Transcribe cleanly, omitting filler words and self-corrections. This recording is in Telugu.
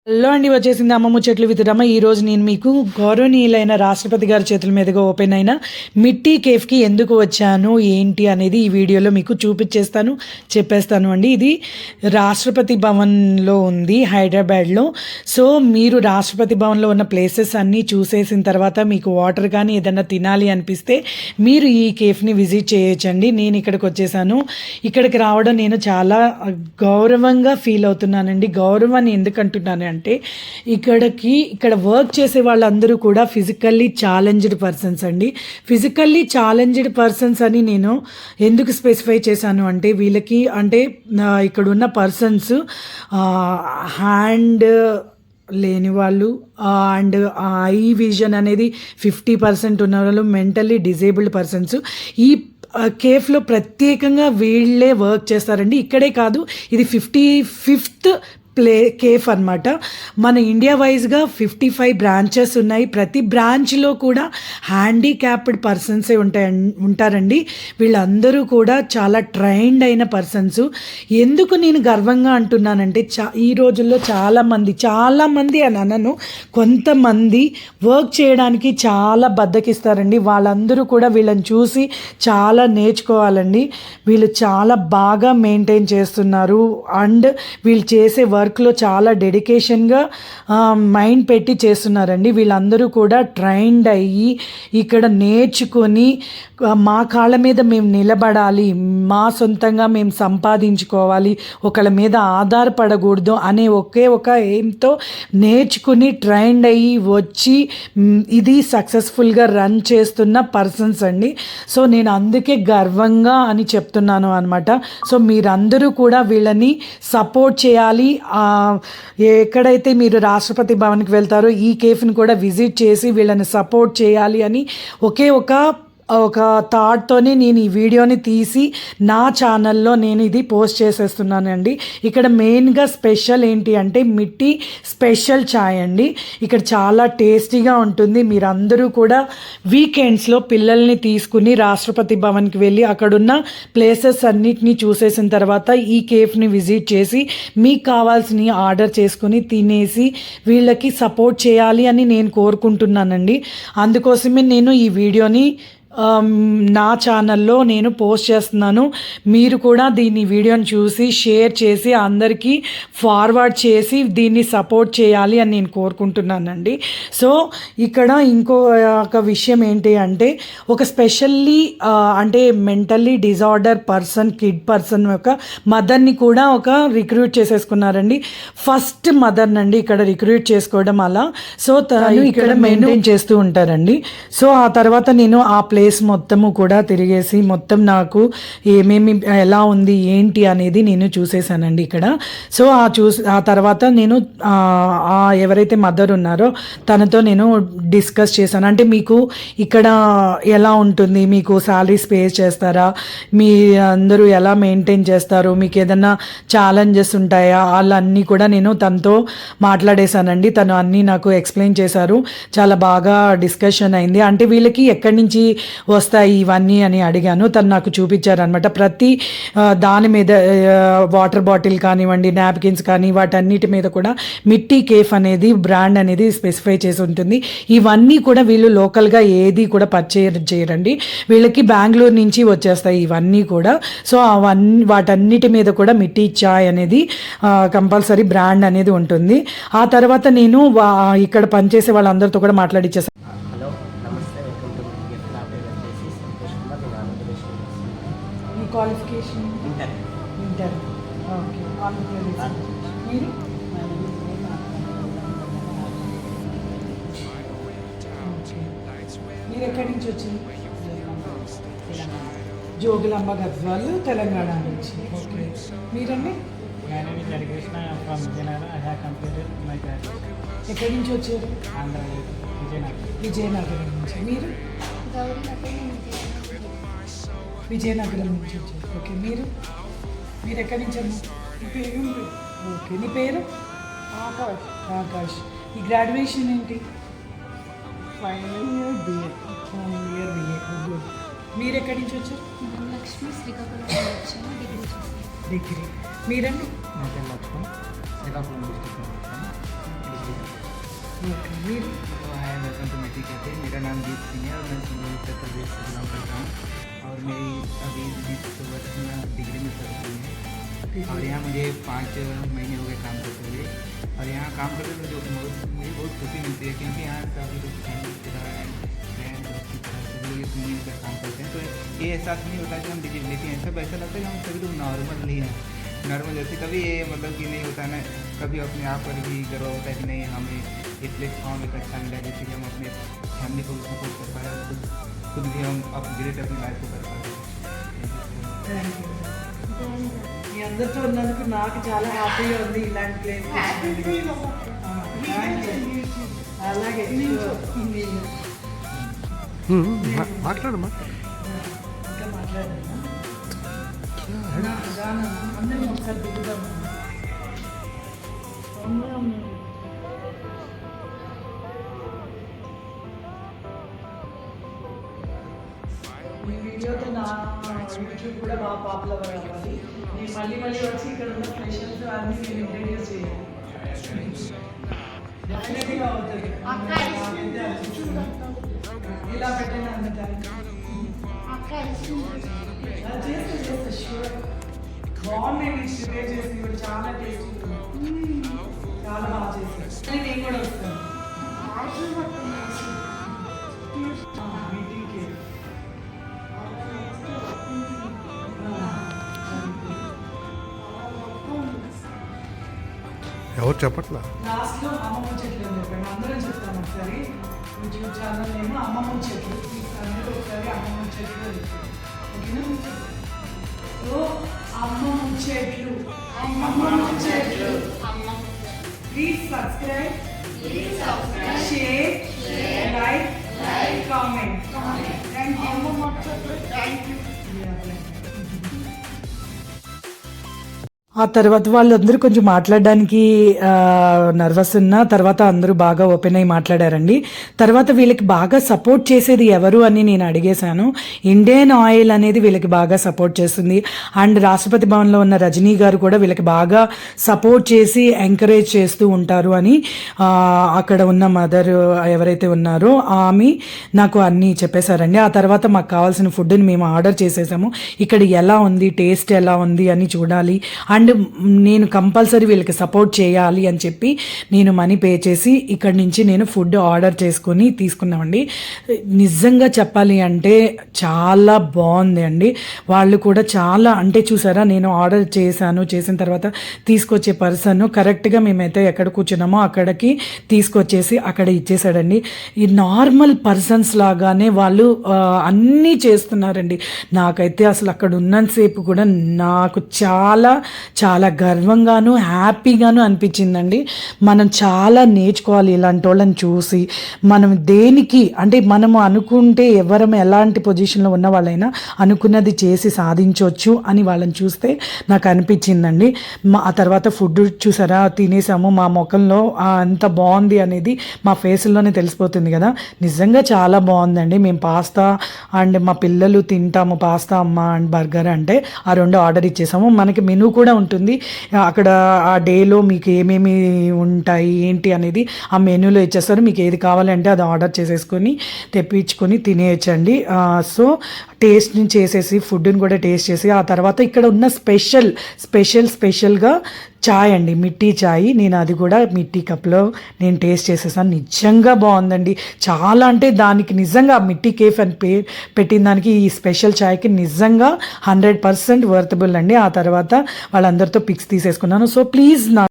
హలో అండి, వచ్చేసింది అమ్మ ముచ్చట్లు విత్ రమ. ఈరోజు నేను మీకు గౌరవనీయులైన రాష్ట్రపతి గారి చేతుల మీదుగా ఓపెన్ అయిన మిట్టీ కేఫ్కి ఎందుకు వచ్చాను ఏంటి అనేది ఈ వీడియోలో మీకు చెప్పేస్తాను అండి. ఇది రాష్ట్రపతి భవన్లో ఉంది, హైదరాబాద్లో. సో మీరు రాష్ట్రపతి భవన్లో ఉన్న ప్లేసెస్ అన్నీ చూసేసిన తర్వాత మీకు వాటర్ కానీ ఏదైనా తినాలి అనిపిస్తే మీరు ఈ కేఫ్ని విజిట్ చేయొచ్చండి. నేను ఇక్కడికి వచ్చేసాను. ఇక్కడికి రావడం నేను చాలా గౌరవంగా ఫీల్ అవుతున్నానండి. గౌరవాన్ని ఎందుకు అంటున్నాను అంటే ఇక్కడ వర్క్ చేసే వాళ్ళందరూ కూడా ఫిజికల్లీ ఛాలెంజ్డ్ పర్సన్స్ అండి. ఫిజికల్లీ ఛాలెంజ్డ్ పర్సన్స్ అని నేను ఎందుకు స్పెసిఫై చేశాను అంటే వీళ్ళకి ఇక్కడ ఉన్న పర్సన్స్ హ్యాండ్ లేని వాళ్ళు అండ్ ఐ విజన్ అనేది 50% ఉన్న వాళ్ళు, మెంటల్లీ డిజేబుల్డ్ పర్సన్స్ ఈ కేఫ్లో ప్రత్యేకంగా వీళ్ళే వర్క్ చేస్తారండి. ఇక్కడే కాదు, ఇది 55th కేఫ్ అనమాట. మన ఇండియా వైజ్గా 55 బ్రాంచెస్ ఉన్నాయి. ప్రతి బ్రాంచ్లో కూడా హ్యాండిక్యాప్డ్ పర్సన్సే ఉంటారండి. వీళ్ళందరూ కూడా చాలా ట్రైన్డ్ అయిన పర్సన్స్. ఎందుకు నేను గర్వంగా అంటున్నానంటే ఈ రోజుల్లో చాలామంది అని అనను, కొంతమంది వర్క్ చేయడానికి చాలా బద్దకిస్తారండి. వాళ్ళందరూ కూడా వీళ్ళని చూసి చాలా నేర్చుకోవాలండి. వీళ్ళు చాలా బాగా మెయింటైన్ చేస్తున్నారు అండ్ వీళ్ళు చేసే వర్క్లో చాలా డెడికేషన్గా మైండ్ పెట్టి చేస్తున్నారండి. వీళ్ళందరూ కూడా ట్రైన్డ్ అయ్యి ఇక్కడ నేర్చుకొని మా కాళ్ళ మీద మేము నిలబడాలి, మా సొంతంగా మేము సంపాదించుకోవాలి, ఒకళ్ళ మీద ఆధారపడకూడదు అనే ఒకే ఒక ఎయిమ్తో నేర్చుకుని ట్రైన్డ్ అయ్యి వచ్చి ఇది సక్సెస్ఫుల్గా రన్ చేస్తున్న పర్సన్స్ అండి. సో నేను అందుకే గర్వంగా అని చెప్తున్నాను అనమాట. సో మీరందరూ కూడా వీళ్ళని సపోర్ట్ చేయాలి. ఎక్కడైతే మీరు రాష్ట్రపతి భవన్కి వెళ్తారో ఈ కేఫ్ని కూడా విజిట్ చేసి వీళ్ళని సపోర్ట్ చేయాలి అని ఒకే ఒక థాట్తోనే నేను ఈ వీడియోని తీసి నా ఛానల్లో నేను ఇది పోస్ట్ చేసేస్తున్నానండి. ఇక్కడ మెయిన్గా స్పెషల్ ఏంటి అంటే మిట్టీ స్పెషల్ ఛాయ్ అండి. ఇక్కడ చాలా టేస్టీగా ఉంటుంది. మీరందరూ కూడా వీకెండ్స్లో పిల్లల్ని తీసుకుని రాష్ట్రపతి భవన్కి వెళ్ళి అక్కడున్న ప్లేసెస్ అన్నిటినీ చూసేసిన తర్వాత ఈ కేఫ్ని విజిట్ చేసి మీకు కావాల్సినవి ఆర్డర్ చేసుకుని తినేసి వీళ్ళకి సపోర్ట్ చేయాలి అని నేను కోరుకుంటున్నానండి. అందుకోసమే నేను ఈ వీడియోని నా ఛానల్లో నేను పోస్ట్ చేస్తున్నాను. మీరు కూడా వీడియోని చూసి షేర్ చేసి అందరికీ ఫార్వర్డ్ చేసి దీన్ని సపోర్ట్ చేయాలి అని నేను కోరుకుంటున్నానండి. సో ఇక్కడ ఇంకొక విషయం ఏంటి అంటే ఒక specially mentally disorder person, kid person యొక్క మదర్ని కూడా రిక్రూట్ చేసేసుకున్నారండి. ఫస్ట్ మదర్ నండి ఇక్కడ రిక్రూట్ చేసుకోవడం అలా. సో తను ఇక్కడ మెయింటైన్ చేస్తూ ఉంటారండి. సో ఆ తర్వాత నేను ఆ ప్లేస్ మొత్తము కూడా తిరిగేసి మొత్తం నాకు ఏమేమి ఎలా ఉంది ఏంటి అనేది నేను చూసేసానండి ఇక్కడ. సో ఆ తర్వాత నేను ఎవరైతే మదర్ ఉన్నారో తనతో నేను డిస్కస్ చేశాను. అంటే మీకు ఇక్కడ ఎలా ఉంటుంది, మీకు శాలరీస్ పే చేస్తారా, మీ అందరూ ఎలా మెయింటైన్ చేస్తారు, మీకు ఏదన్నా ఛాలెంజెస్ ఉంటాయా, వాళ్ళన్నీ కూడా నేను తనతో మాట్లాడేశానండి. తను అన్నీ నాకు ఎక్స్ప్లెయిన్ చేశారు. చాలా బాగా డిస్కషన్ అయింది. అంటే వీళ్ళకి ఎక్కడి నుంచి వస్తాయి ఇవన్నీ అని అడిగాను. తను నాకు చూపించారనమాట. ప్రతి దాని మీద వాటర్ బాటిల్ కానివ్వండి, నాప్కిన్స్ కానీ వాటన్నిటి మీద కూడా మిట్టీ కేఫ్ అనేది బ్రాండ్ అనేది స్పెసిఫై చేసి ఉంటుంది. ఇవన్నీ కూడా వీళ్ళు లోకల్గా ఏది కూడా పర్చేజ్ చేయరండి. వీళ్ళకి బెంగళూరు నుంచి వచ్చేస్తాయి ఇవన్నీ కూడా. సో వాటన్నిటి మీద కూడా మిట్టీ చాయ్ అనేది కంపల్సరీ బ్రాండ్ అనేది ఉంటుంది. ఆ తర్వాత నేను ఇక్కడ పనిచేసే వాళ్ళందరితో కూడా మాట్లాడిచ్చేసాను. Qualification inter. ఓకే, మీరు మీరు ఎక్కడి నుంచి వచ్చింది? జోగులాంబ గద్వాలు, తెలంగాణ నుంచి. ఓకే, మీరండి? ఎక్కడి నుంచి వచ్చారు? విజయనగరం నుంచి. మీరు? విజయనగరం నుంచి వచ్చారు. ఓకే, మీరు ఎక్కడి నుంచి అమ్మా? ఓకే, నీ పేరు? ఆకాష్. ఈ గ్రాడ్యుయేషన్ ఏంటి? Final year BA. గుడ్. మీరు ఎక్కడి నుంచి వచ్చారు? లక్ష్మి, శ్రీకాకుళం డిగ్రీ. మీరండి? Lakshmi, Srikakulam district. Hi welcome to Mitti cafe. मेरा नाम दीप सिंह है और मैं सुबह उत्तर प्रदेश से बिलोंग करता हूँ और मेरी अभी 20 में डिग्री में चल रही है और यहाँ मुझे 5 महीने हो गए काम करते हुए और यहाँ काम करते हुए मुझे बहुत खुशी मिलती है क्योंकि यहाँ सभी लोग फैमिली की तरह फ्रेंड की तरह सभी लोग एक मिलकर काम करते हैं। तो ये एहसास नहीं होता कि हम डिजिबिलिटी हैं, सब ऐसा लगता है कि हम सभी लोग नॉर्मल ही हैं। नॉर्मल जैसे कभी ये मतलब कि नहीं होता ना, कभी अपने आप पर भी गर्व होता है कि नहीं हमें ये प्लेटफॉर्म एक अच्छा मिला जैसे कि हम अपने फैमिली को सपोर्ट कर पाए और खुद भी हम अपग्रेड अपनी लाइफ को कर पाए। మీ అందరితో ఉన్నందుకు నాకు చాలా హ్యాపీగా ఉంది ఇలాంటి ప్లేస్ అలాగే మాట్లాడమ్మా ఇంకా మాట్లాడాను అందరం ఒకసారి దిగుదాం. ఈ వీడియోతో నా యూట్యూబ్ కూడా బాగా పాపులర్ అవ్వాలి. నేను మళ్ళీ వచ్చి ఇక్కడ ఉన్న స్పెషల్స్ అన్నీ నేను ఇంట్రడ్యూస్ చేయాలి. డెఫినెట్గా అవుతుంది. ఇలా పెట్టండి అంత చేస్తే షూర్ బాగున్నాయి. ప్రిపేర్ చేసి కూడా చాలా టేస్టీ, చాలా బాగా చేశారు. నేను కూడా వస్తాను మీటింగ్కి. ఎవరు చెప్పట్లా? లాస్ట్లో అమ్మమ్మ చెట్లు అని చెప్పండి, అందరం చెప్తాం ఒకసారి. యూట్యూబ్ ఛానల్ ఏమో అమ్మమ్మ చెట్లు, అందరూ ఒకసారి అమ్మమ్మ చెట్లు ఓకేనా? ఓ అమ్మమ్మ చెట్లు, అమ్మమ్మ చెట్లు. Please subscribe, share, like, comment. Thank you అమ్మమ్మ చెట్లు. Thank you. ఆ తర్వాత వాళ్ళందరూ కొంచెం మాట్లాడడానికి నర్వస్ ఉన్నా తర్వాత అందరూ బాగా ఓపెన్ అయ్యి మాట్లాడారండి. తర్వాత వీళ్ళకి బాగా సపోర్ట్ చేసేది ఎవరు అని నేను అడిగేశాను. ఇండియన్ ఆయిల్ అనేది వీళ్ళకి బాగా సపోర్ట్ చేస్తుంది. అండ్ రాష్ట్రపతి భవన్లో ఉన్న రజనీ గారు కూడా వీళ్ళకి బాగా సపోర్ట్ చేసి ఎంకరేజ్ చేస్తూ ఉంటారు అని అక్కడ ఉన్న మదర్ ఎవరైతే ఉన్నారో ఆమె నాకు అన్నీ చెప్పేశారండి. ఆ తర్వాత మాకు కావాల్సిన ఫుడ్ని మేము ఆర్డర్ చేసేసాము. ఇక్కడ ఎలా ఉంది, టేస్ట్ ఎలా ఉంది అని చూడాలి. అండ్ నేను కంపల్సరీ వీళ్ళకి సపోర్ట్ చేయాలి అని చెప్పి నేను మనీ పే చేసి ఇక్కడి నుంచి నేను ఫుడ్ ఆర్డర్ చేసుకొని తీసుకున్నామండి. నిజంగా చెప్పాలి అంటే చాలా బాగుంది అండి. వాళ్ళు కూడా చాలా అంటే చూసారా, నేను ఆర్డర్ చేసిన తర్వాత తీసుకొచ్చే పర్సన్ కరెక్ట్గా మేమైతే ఎక్కడ కూర్చున్నామో అక్కడికి తీసుకొచ్చేసి అక్కడ ఇచ్చేసాడండి. ఈ నార్మల్ పర్సన్స్ లాగానే వాళ్ళు అన్నీ చేస్తున్నారండి. నాకైతే అసలు అక్కడ ఉన్నంతసేపు కూడా నాకు చాలా చాలా గర్వంగాను హ్యాపీగాను అనిపించిందండి. మనం చాలా నేర్చుకోవాలి ఇలాంటి వాళ్ళని చూసి. మనం దేనికి అంటే మనము అనుకుంటే ఎవరం ఎలాంటి పొజిషన్లో ఉన్న వాళ్ళైనా అనుకున్నది చేసి సాధించవచ్చు అని వాళ్ళని చూస్తే నాకు అనిపించిందండి. ఆ తర్వాత ఫుడ్ చూసారా, తినేసాము. మా ముఖంలో అంత బాగుంది అనేది మా ఫేస్లోనే తెలిసిపోతుంది కదా. నిజంగా చాలా బాగుందండి. మేము పాస్తా అండ్ మా పిల్లలు తింటాము పాస్తా అమ్మ అండ్ బర్గర్ అంటే ఆ రెండు ఆర్డర్ ఇచ్చేసాము. మనకి మెనూ కూడా ఉంటుంది అక్కడ. ఆ డేలో మీకు ఏమేమి ఉంటాయి ఏంటి అనేది ఆ మెనూలో ఇచ్చేస్తారు. మీకు ఏది కావాలంటే అది ఆర్డర్ చేసేసుకొని తెప్పించుకొని తినేయచ్చండి. సో టేస్ట్ని చేసేసి ఫుడ్ని కూడా టేస్ట్ చేసి ఆ తర్వాత ఇక్కడ ఉన్న స్పెషల్గా చాయ్ అండి, మిట్టి చాయ్. నేను అది కూడా మిట్టి కప్లో నేను టేస్ట్ చేసేసాను. నిజంగా బాగుందండి. చాలా అంటే దానికి నిజంగా మిట్టి కేఫ్ అని పెట్టిన దానికి ఈ స్పెషల్ చాయ్కి నిజంగా 100% వర్తబుల్ అండి. ఆ తర్వాత వాళ్ళందరితో పిక్స్ తీసేసుకున్నాను. So please